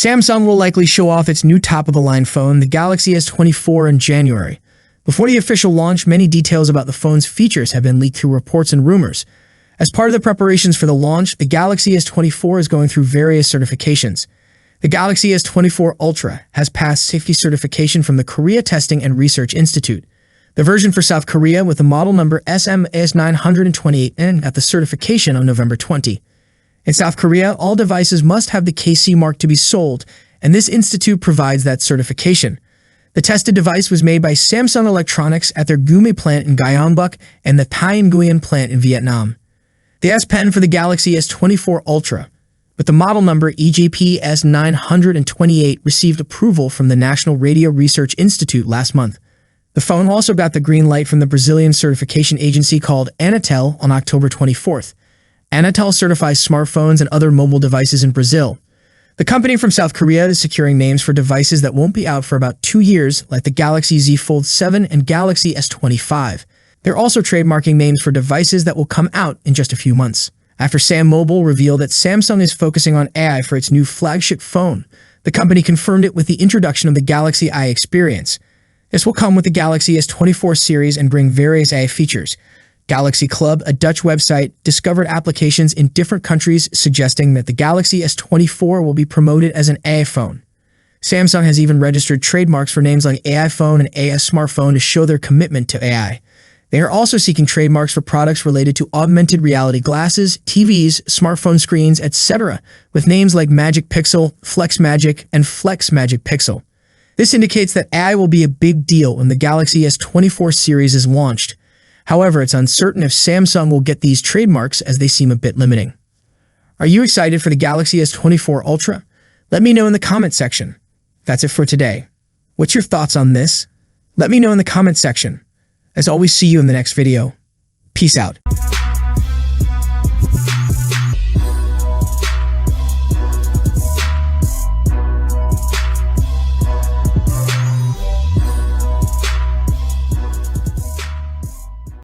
Samsung will likely show off its new top-of-the-line phone, the Galaxy S24, in January. Before the official launch, many details about the phone's features have been leaked through reports and rumors. As part of the preparations for the launch, the Galaxy S24 is going through various certifications. The Galaxy S24 Ultra has passed safety certification from the Korea Testing and Research Institute. The version for South Korea, with the model number SM-S928N, got the certification on November 20. In South Korea, all devices must have the KC mark to be sold, and this institute provides that certification. The tested device was made by Samsung Electronics at their Gume plant in Gyeongbuk and the Thanh Nguyen plant in Vietnam. The S Pen for the Galaxy S24 Ultra, with the model number EJP-S928, received approval from the National Radio Research Institute last month. The phone also got the green light from the Brazilian certification agency called Anatel on October 24th. Anatel certifies smartphones and other mobile devices in Brazil. The company from South Korea is securing names for devices that won't be out for about 2 years, like the Galaxy Z Fold 7 and Galaxy S25. They're also trademarking names for devices that will come out in just a few months. After Sam Mobile revealed that Samsung is focusing on AI for its new flagship phone, the company confirmed it with the introduction of the Galaxy AI experience. This will come with the Galaxy S24 series and bring various AI features. Galaxy Club, a Dutch website, discovered applications in different countries suggesting that the Galaxy S24 will be promoted as an AI phone. Samsung has even registered trademarks for names like AI phone and AI smartphone to show their commitment to AI. They are also seeking trademarks for products related to augmented reality glasses, TVs, smartphone screens, etc., with names like Magic Pixel, Flex Magic, and Flex Magic Pixel. This indicates that AI will be a big deal when the Galaxy S24 series is launched. However, it's uncertain if Samsung will get these trademarks, as they seem a bit limiting. Are you excited for the Galaxy S24 Ultra? Let me know in the comment section. That's it for today. What's your thoughts on this? Let me know in the comment section. As always, see you in the next video. Peace out.